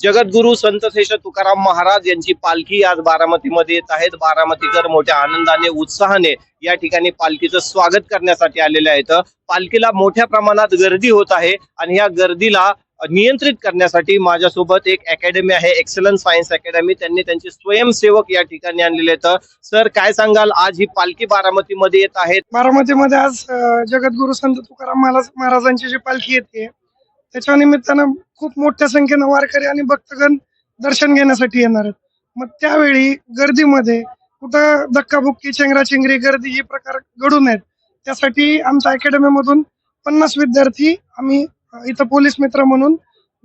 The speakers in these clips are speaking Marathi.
जगद्गुरु संत श्रेष्ठ तुकाराम महाराज यांची पालखी आज बारामतीमध्ये येत आहेत। बारामतीकर मोठ्या आनंदाने उत्साहाने या ठिकाणी पालखीचं स्वागत करण्यासाठी आलेले आहेत। पालखीला मोठ्या प्रमाणात गर्दी होत आहे आणि या गर्दीला नियंत्रित करण्यासाठी माझ्यासोबत एक अकॅडमी आहे, एक्सलन्स सायन्स अकॅडमी। त्यांनी त्यांचे स्वयंसेवक या ठिकाणी आणलेले आहेत। सर, काय सांगाल, आज ही पालखी बारामतीमध्ये येत आहे? बारामतीमध्ये आज जगद्गुरु संत तुकाराम महाराजांची जी पालखी येते त्याच्या निमित्तानं खूप मोठ्या संख्येनं वारकरी आणि भक्तगण दर्शन घेण्यासाठी येणार आहेत। मग त्यावेळी गर्दीमध्ये कुठं धक्काबुक्की, चेंगराचेंगरी, गर्दी ही प्रकार घडू नयेत त्यासाठी आमच्या अकॅडमी मधून 50 विद्यार्थी आम्ही इथं पोलीस मित्र म्हणून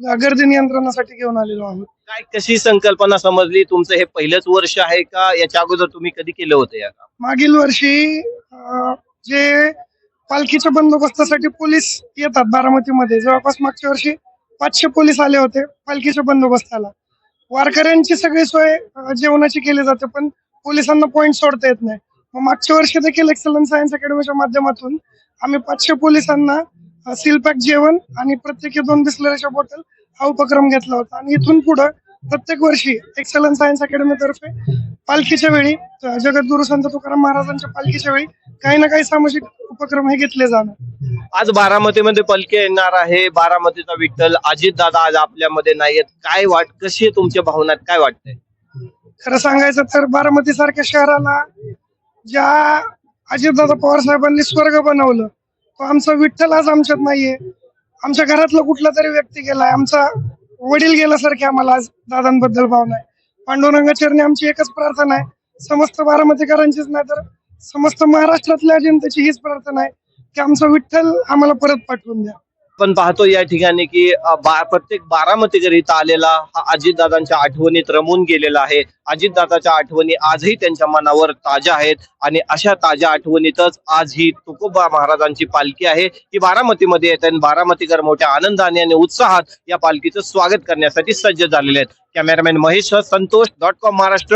गर्दी नियंत्रणासाठी घेऊन आलेलो आहोत। काय, कशी संकल्पना समजली? तुमचं हे पहिलंच वर्ष आहे का याच्या अगोदर तुम्ही कधी केलं होतं या काम? मागील वर्षी जे पालखीच्या बंदोबस्तासाठी पोलीस येतात बारामतीमध्ये, जवळपास मागच्या वर्षी 500 पोलीस आले होते पालखीच्या बंदोबस्ताला। वारकऱ्यांची सगळी सोय जेवणाची केली जाते, पण पोलिसांना पॉइंट सोडता येत नाही। मग मागच्या वर्षी देखील एक्सलन्स सायन्स अकॅडमीच्या माध्यमातून आम्ही 500 पोलिसांना सील पॅक जेवण आणि प्रत्येकी 2 बिस्लरीच्या बॉटल हा उपक्रम घेतला होता। आणि इथून पुढे प्रत्येक वर्षी एक्सलन्स सायन्स अकॅडमी तर्फे पालखीच्या वेळी, जगद्गुरु संत तुकाराम महाराजांच्या पालखीच्या वेळी काही ना काही सामाजिक उपक्रम हे घेतले जाणार। आज बारामतीमध्ये पालखी येणार आहे। बारामतीचा विठ्ठल अजित दादा आज आपल्यामध्ये नाहीयेत। काय कशी आहे तुमच्या भावनात, काय वाटतंय? खरं सांगायचं तर बारामती सारख्या शहराला ज्या अजितदादा पवार साहेबांनी स्वर्ग बनवलं, तो आमचा विठ्ठल आज आमच्यात नाहीये। आमच्या घरातला कुठला तरी व्यक्ती गेलाय, आमचा वडील गेल्यासारखे आम्हाला आज दादांबद्दल भावना आहे। पांडुरंग चरणी आमची एकच प्रार्थना आहे, समस्त बारामतीकरांचीच नाही तर समस्त महाराष्ट्रातल्या जनतेची हीच प्रार्थना आहे की आमचा विठ्ठल आम्हाला परत पाठवून द्या। आपण पाहतो या ठिकाणी की प्रत्येक बारामतीकर इथं आलेला हा अजितदादांच्या आठवणीत रमून गेलेला आहे। अजितदादाच्या आठवणी आजही त्यांच्या मनावर ताज्या आहेत आणि अशा ताज्या आठवणीतच आज ही तुकोबा महाराजांची पालखी आहे की बारामतीमध्ये येत आहे। बारामतीकर मोठ्या आनंदाने आणि उत्साहात या पालखीचं स्वागत करण्यासाठी सज्ज झालेले आहेत। कॅमेरामॅन महेश, संतोष.com महाराष्ट्र।